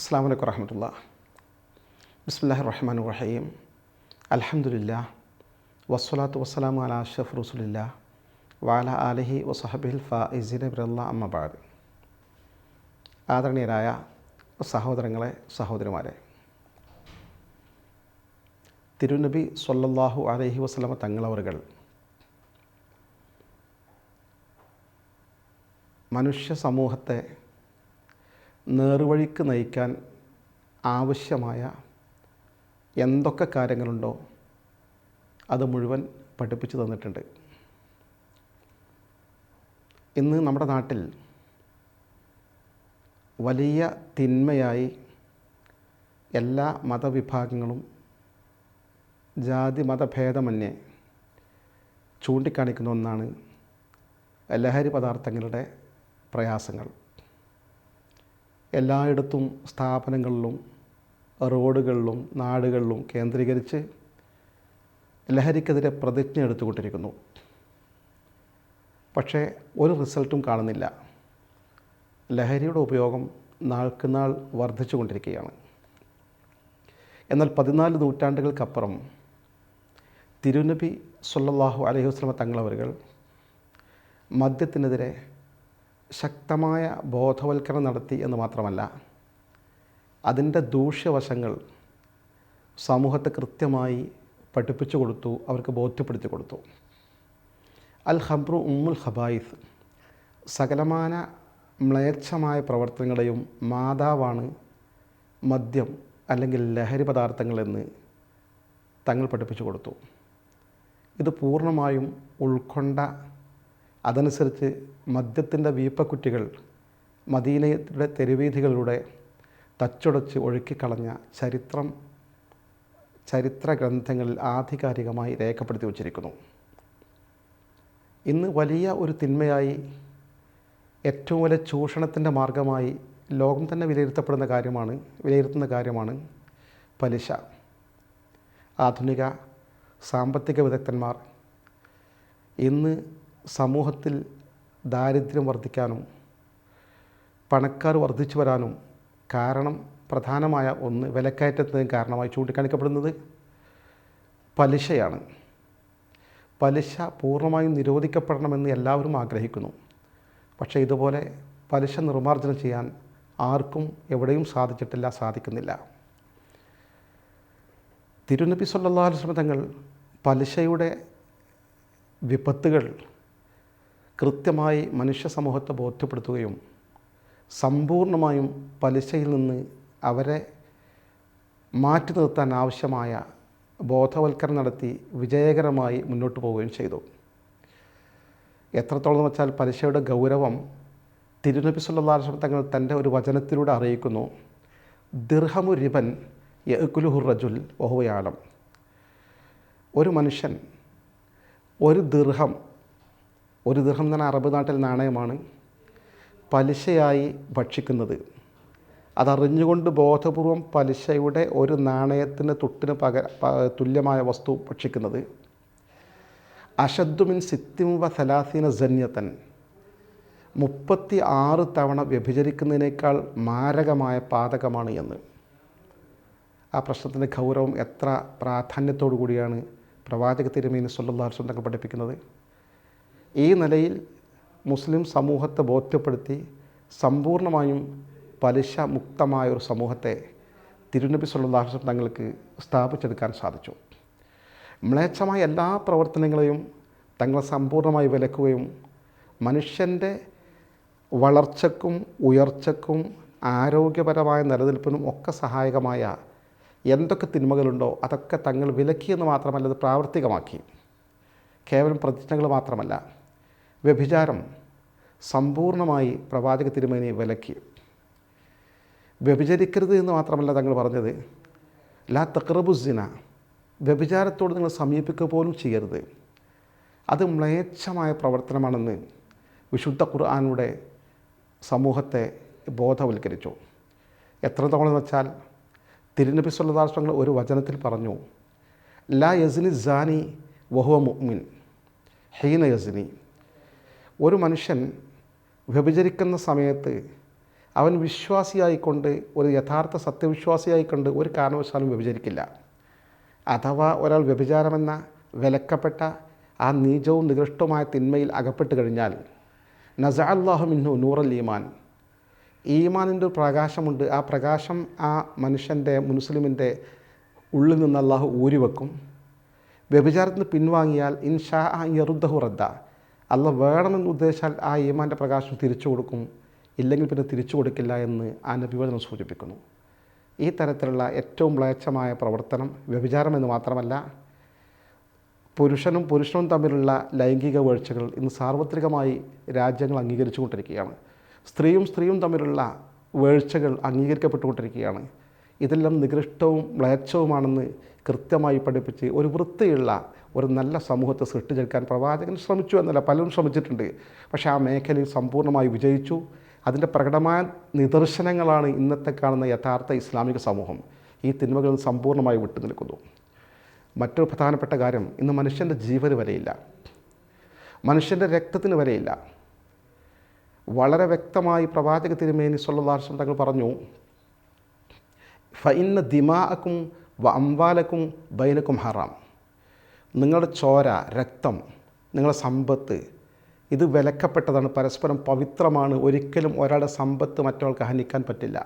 അസ്സലാമു അലൈക്കും വറഹ്മത്തുള്ളാഹി. ബിസ്മില്ലാഹിർ റഹ്മാനിർ റഹീം. അൽഹംദുലില്ലാഹ് വസ്സലാത്തു വസ്സലാമു അലാ അഷ്റഫി റസൂലില്ലാഹ് വഅലാ ആലിഹി വസഹബിഹിൽ ഫായിസീന ബിറല്ലാഹ് അമ്മാ ബഅദ്. ആദരണീയരായ സഹോദരങ്ങളെ, സഹോദരിമാരെ, തിരുനബി സ്വല്ലല്ലാഹു അലൈഹി വസല്ലമ തങ്ങളവറുകൾ മനുഷ്യ സമൂഹത്തെ നേർവഴിക്ക് നയിക്കാൻ ആവശ്യമായ എന്തൊക്കെ കാര്യങ്ങളുണ്ടോ അത് മുഴുവൻ പഠിപ്പിച്ചു തന്നിട്ടുണ്ട്. ഇന്ന് നമ്മുടെ നാട്ടിൽ വലിയ തിന്മയായി എല്ലാ മതവിഭാഗങ്ങളും ജാതി മതഭേദമന്യേ ചൂണ്ടിക്കാണിക്കുന്ന ഒന്നാണ് ലഹരി പദാർത്ഥങ്ങളുടെ പ്രയാസങ്ങൾ. എല്ലായിടത്തും സ്ഥാപനങ്ങളിലും റോഡുകളിലും നാടുകളിലും കേന്ദ്രീകരിച്ച് ലഹരിക്കെതിരെ പ്രതിജ്ഞ എടുത്തുകൊണ്ടിരിക്കുന്നു. പക്ഷേ ഒരു റിസൾട്ടും കാണുന്നില്ല. ലഹരിയുടെ ഉപയോഗം നാൾക്കുനാൾ വർദ്ധിച്ചു കൊണ്ടിരിക്കുകയാണ്. എന്നാൽ 14 നൂറ്റാണ്ടുകൾക്കപ്പുറം തിരുനബി സ്വല്ലല്ലാഹു അലൈഹി വസല്ലമ തങ്ങളവറുകൾ മദ്യത്തിനെതിരെ ശക്തമായ ബോധവൽക്കരണം നടത്തി എന്ന് മാത്രമല്ല, അതിൻ്റെ ദൂഷ്യവശങ്ങൾ സമൂഹത്തെ കൃത്യമായി പഠിപ്പിച്ചു കൊടുത്തു, അവർക്ക് ബോധ്യപ്പെടുത്തി കൊടുത്തു. അൽ ഖംറു ഉമ്മുൽ ഖബായിസ്, സകലമാന മ്ലേച്ഛമായ പ്രവർത്തനങ്ങളെയും മാതാവാണ് മദ്യം അല്ലെങ്കിൽ ലഹരി പദാർത്ഥങ്ങളെന്ന് തങ്ങൾ പഠിപ്പിച്ചു കൊടുത്തു. ഇത് പൂർണ്ണമായും ഉൾക്കൊണ്ട, അതനുസരിച്ച് മദ്യത്തിൻ്റെ വീപ്പക്കുറ്റികൾ മദീനയുടെ തെരുവീഥികളിലൂടെ തച്ചുടച്ച് ഒഴുക്കിക്കളഞ്ഞ ചരിത്ര ഗ്രന്ഥങ്ങളിൽ ആധികാരികമായി രേഖപ്പെടുത്തി വച്ചിരിക്കുന്നു. ഇന്ന് വലിയ ഒരു തിന്മയായി, ഏറ്റവും വലിയ ചൂഷണത്തിൻ്റെ മാർഗമായി ലോകം തന്നെ വിലയിരുത്തുന്ന കാര്യമാണ് പലിശ. ആധുനിക സാമ്പത്തിക വിദഗ്ധന്മാർ ഇന്ന് സമൂഹത്തിൽ ദാരിദ്ര്യം വർദ്ധിക്കാനും പണക്കാർ വർദ്ധിച്ചു വരാനും പ്രധാനമായ ഒന്ന്, വിലക്കയറ്റത്തിന് കാരണമായി ചൂണ്ടിക്കാണിക്കപ്പെടുന്നത് പലിശയാണ്. പലിശ പൂർണ്ണമായും നിരോധിക്കപ്പെടണമെന്ന് എല്ലാവരും ആഗ്രഹിക്കുന്നു. പക്ഷേ ഇതുപോലെ പലിശ നിർമ്മാർജ്ജനം ചെയ്യാൻ ആർക്കും എവിടെയും സാധിക്കുന്നില്ല. തിരുനബി സ്വല്ലല്ലാഹു അലൈഹി വസല്ലം തങ്ങൾ പലിശയുടെ വിപത്തുകൾ കൃത്യമായി മനുഷ്യ സമൂഹത്തെ ബോധ്യപ്പെടുത്തുകയും സമ്പൂർണ്ണമായും പലിശയിൽ നിന്ന് അവരെ മാറ്റി നിർത്താൻ ആവശ്യമായ ബോധവൽക്കരണം നടത്തി വിജയകരമായി മുന്നോട്ട് പോവുകയും ചെയ്തു. എത്രത്തോളം വെച്ചാൽ പലിശയുടെ ഗൗരവം തിരുനബി സ്വല്ലല്ലാഹു അലൈഹി വസല്ലം തങ്ങൾ തൻ്റെ ഒരു വചനത്തിലൂടെ അറിയിക്കുന്നു. ദിർഹമു റിബൻ യഅ്കുലുഹു റജുൽ വഹുവ യഅലം. ഒരു മനുഷ്യൻ ഒരു ദിർഹം എന്ന് പറഞ്ഞാൽ അറബ് നാട്ടിൽ നാണയമാണ്, പലിശയായി ഭക്ഷിക്കുന്നത്. അതറിഞ്ഞുകൊണ്ട് ബോധപൂർവം പലിശയുടെ ഒരു നാണയത്തിന് തൊട്ടിന് തുല്യമായ വസ്തു ഭക്ഷിക്കുന്നത് അഷദ്ദു മിൻ സിത്തിൻ വ സലാസീന സന്യതൻ, 36 തവണ വ്യഭിചരിക്കുന്നതിനേക്കാൾ മാരകമായ പാതകമാണ് എന്ന്. ആ പ്രശ്നത്തിൻ്റെ ഗൗരവം എത്ര പ്രാധാന്യത്തോടു കൂടിയാണ് പ്രവാചക തിരുമേനി സ്വല്ലല്ലാഹു അലൈഹി വസല്ലം പഠിപ്പിക്കുന്നത്. ഈ നിലയിൽ മുസ്ലിം സമൂഹത്തെ ബോധ്യപ്പെടുത്തി സമ്പൂർണ്ണമായും പലിശ മുക്തമായ ഒരു സമൂഹത്തെ തിരുനബി സ്വല്ലല്ലാഹു അലൈഹി വസല്ലം തങ്ങൾക്ക് സ്ഥാപിച്ചെടുക്കാൻ സാധിച്ചു. മ്ലേച്ഛമായ എല്ലാ പ്രവർത്തനങ്ങളെയും തങ്ങൾ സമ്പൂർണ്ണമായി വിലക്കുകയും മനുഷ്യൻ്റെ വളർച്ചയ്ക്കും ഉയർച്ചയ്ക്കും ആരോഗ്യപരമായ നിലനിൽപ്പിനും ഒക്കെ സഹായകമായ എന്തൊക്കെ തിന്മകളുണ്ടോ അതൊക്കെ തങ്ങൾ വിലക്കിയെന്ന് മാത്രമല്ല, അത് പ്രാവർത്തികമാക്കി. കേവലം പ്രതിജ്ഞകൾ മാത്രമല്ല, വ്യഭിചാരം സമ്പൂർണ്ണമായി പ്രവാചക തിരുമേനി വിലക്കി. വ്യഭിചരിക്കരുത് എന്ന് മാത്രമല്ല തങ്ങൾ പറഞ്ഞത്, ലാ തഖ്റബു സിന, വ്യഭിചാരത്തോട് നിങ്ങൾ സമീപിക്കുക പോലും ചെയ്യരുത്, അത് മ്ലേച്ഛമായ പ്രവർത്തനമാണെന്ന് വിശുദ്ധ ഖുർആനിലൂടെ സമൂഹത്തെ ബോധവൽക്കരിച്ചു. എത്രത്തോളം വെച്ചാൽ തിരുനബി സ്വല്ലല്ലാഹു അലൈഹി വസല്ലം ഒരു വചനത്തിൽ പറഞ്ഞു, ലാ യസ്നി സാനി വഹുവ മുഅ്മിൻ ഹീന യസ്നി. ഒരു മനുഷ്യൻ വ്യഭിചരിക്കുന്ന സമയത്ത് അവൻ വിശ്വാസിയായിക്കൊണ്ട്, ഒരു യഥാർത്ഥ സത്യവിശ്വാസിയായിക്കൊണ്ട് ഒരു കാരണവശാലും വ്യഭിചരിക്കില്ല. അഥവാ ഒരാൾ വ്യഭിചാരമെന്ന വിലക്കപ്പെട്ട ആ നീചവും നികൃഷ്ടവുമായ തിന്മയിൽ അകപ്പെട്ട് കഴിഞ്ഞാൽ നസഅ അല്ലാഹു മിൻഹു നൂറൽ ഈമാൻ, ഈമാനിൻ്റെ ഒരു പ്രകാശമുണ്ട്. ആ പ്രകാശം ആ മനുഷ്യൻ്റെ, മുസ്ലിമിൻ്റെ ഉള്ളിൽ നിന്ന് അള്ളാഹു ഊരിവെക്കും. വ്യഭിചാരത്തിന് പിൻവാങ്ങിയാൽ ഇൻഷാ യറുദ്ദഹു റദ്ദ, അള്ളാഹ് വേണമെന്ന് ഉദ്ദേശിച്ചാൽ ആ ഈമാൻ്റെ പ്രകാശം തിരിച്ചു കൊടുക്കും, ഇല്ലെങ്കിൽ പിന്നെ തിരിച്ചു കൊടുക്കില്ല എന്ന് ആ നബിവചനം സൂചിപ്പിക്കുന്നു. ഈ തരത്തിലുള്ള ഏറ്റവും മ്ലേച്ഛമായ പ്രവർത്തനം വ്യഭിചാരം എന്ന് മാത്രമല്ല, പുരുഷനും തമ്മിലുള്ള ലൈംഗിക വീഴ്ചകൾ ഇന്ന് സാർവത്രികമായി രാജ്യങ്ങൾ അംഗീകരിച്ചുകൊണ്ടിരിക്കുകയാണ്. സ്ത്രീയും തമ്മിലുള്ള വീഴ്ചകൾ അംഗീകരിക്കപ്പെട്ടുകൊണ്ടിരിക്കുകയാണ്. ഇതെല്ലാം നികൃഷ്ടവും മ്ലേച്ഛവുമാണെന്ന് കൃത്യമായി പഠിപ്പിച്ച് ഒരു വൃത്തിയുള്ള ഒരു നല്ല സമൂഹത്തെ സൃഷ്ടിച്ചെടുക്കാൻ പ്രവാചകൻ ശ്രമിച്ചു എന്നല്ല, പലരും ശ്രമിച്ചിട്ടുണ്ട്. പക്ഷേ ആ മേഖലയിൽ സമ്പൂർണ്ണമായി വിജയിച്ചു. അതിൻ്റെ പ്രകടമായ നിദർശനങ്ങളാണ് ഇന്നത്തെ കാണുന്ന യഥാർത്ഥ ഇസ്ലാമിക സമൂഹം. ഈ തിന്മകളിൽ സമ്പൂർണ്ണമായി വിട്ടുനിൽക്കുന്നു. മറ്റൊരു പ്രധാനപ്പെട്ട കാര്യം, ഇന്ന് മനുഷ്യൻ്റെ ജീവന് വിലയില്ല, മനുഷ്യൻ്റെ രക്തത്തിന് വിലയില്ല. വളരെ വ്യക്തമായി പ്രവാചക തിരുമേനി സ്വല്ലല്ലാഹു അലൈഹി വസല്ലം തങ്ങൾ പറഞ്ഞു, ഫഇന്ന ദിമാഅക്കും വ അംവാലക്കും ബൈനക്കും ഹറാം, നിങ്ങളുടെ ചോര, രക്തം, നിങ്ങളുടെ സമ്പത്ത് ഇത് വിലക്കപ്പെട്ടതാണ്, പരസ്പരം പവിത്രമാണ്. ഒരിക്കലും ഒരാളുടെ സമ്പത്ത് മറ്റൊരാൾക്ക് ഹനിക്കാൻ പറ്റില്ല,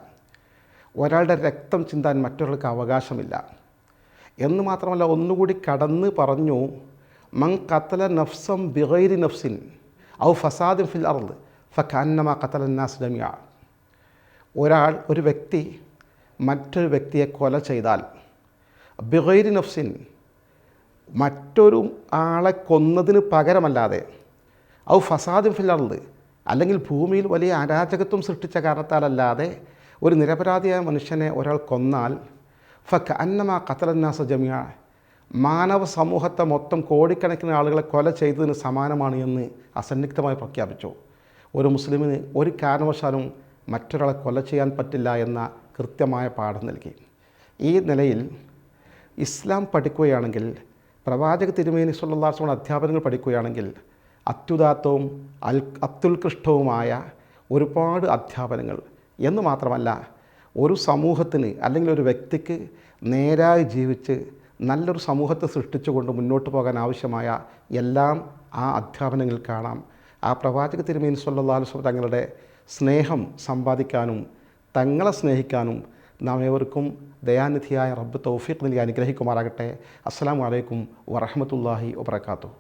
ഒരാളുടെ രക്തം ചിന്താൻ മറ്റൊരാൾക്ക് അവകാശമില്ല. എന്ന് മാത്രമല്ല, ഒന്നുകൂടി കടന്ന് പറഞ്ഞു, മൻ ഖതല നഫ്സം ബിഗൈരി നഫ്സിൻ ഔ ഫസാദിൻ ഫിൽ അർദ് ഫകഅന്നമാ ഖതല നാസ് ജമിഅ. ഒരു വ്യക്തി മറ്റൊരു വ്യക്തിയെ കൊല ചെയ്താൽ, ബിഗൈരി നഫ്സിൻ, മറ്റൊരു ആളെ കൊന്നതിന് പകരമല്ലാതെ, ഔ ഫസാദിൻ ഫിൽ അർദ്, അല്ലെങ്കിൽ ഭൂമിയിൽ വലിയ അരാജകത്വം സൃഷ്ടിച്ച കാരണത്താലല്ലാതെ ഒരു നിരപരാധിയായ മനുഷ്യനെ ഒരാൾ കൊന്നാൽ, ഫകഅന്നമാ ഖതല നാസ ജമിഅ, മാനവ സമൂഹത്തെ മൊത്തം കോടിക്കണക്കിന് ആളുകളെ കൊല ചെയ്തതിന് സമാനമാണ് എന്ന് അസന്നിഗ്ധമായി പ്രഖ്യാപിച്ചു. ഒരു മുസ്ലിമിന് ഒരു കാരണവശാലും മറ്റൊരാളെ കൊല ചെയ്യാൻ പറ്റില്ല എന്ന കൃത്യമായ പാഠം നൽകി. ഈ നിലയിൽ ഇസ്ലാം പഠിക്കുകയാണെങ്കിൽ, പ്രവാചക തിരുമേനി സ്വല്ലല്ലാഹു അലൈഹി വസല്ലം അധ്യാപനങ്ങൾ പഠിക്കുകയാണെങ്കിൽ, അത്യുദാത്തവും അത്യുത്കൃഷ്ടവുമായ ഒരുപാട് അധ്യാപനങ്ങൾ എന്ന് മാത്രമല്ല, ഒരു സമൂഹത്തിന് അല്ലെങ്കിൽ ഒരു വ്യക്തിക്ക് നേരായി ജീവിച്ച് നല്ലൊരു സമൂഹത്തെ സൃഷ്ടിച്ചുകൊണ്ട് മുന്നോട്ട് പോകാൻ ആവശ്യമായ എല്ലാം ആ അധ്യാപനങ്ങളിൽ കാണാം. ആ പ്രവാചക തിരുമേനി സ്വല്ലല്ലാഹു അലൈഹി വസല്ലം തങ്ങളുടെ സ്നേഹം സമ്പാദിക്കാനും തങ്ങളെ സ്നേഹിക്കാനും നാം ഏവർക്കും ദയാനിധിയായ റബ്ബ് തൗഫീഖ് നൽകി അനുഗ്രഹിക്കുമാറാകട്ടെ. അസ്സലാമു അലൈക്കും വറഹ്മത്തുള്ളാഹി വബറകാതുഹു.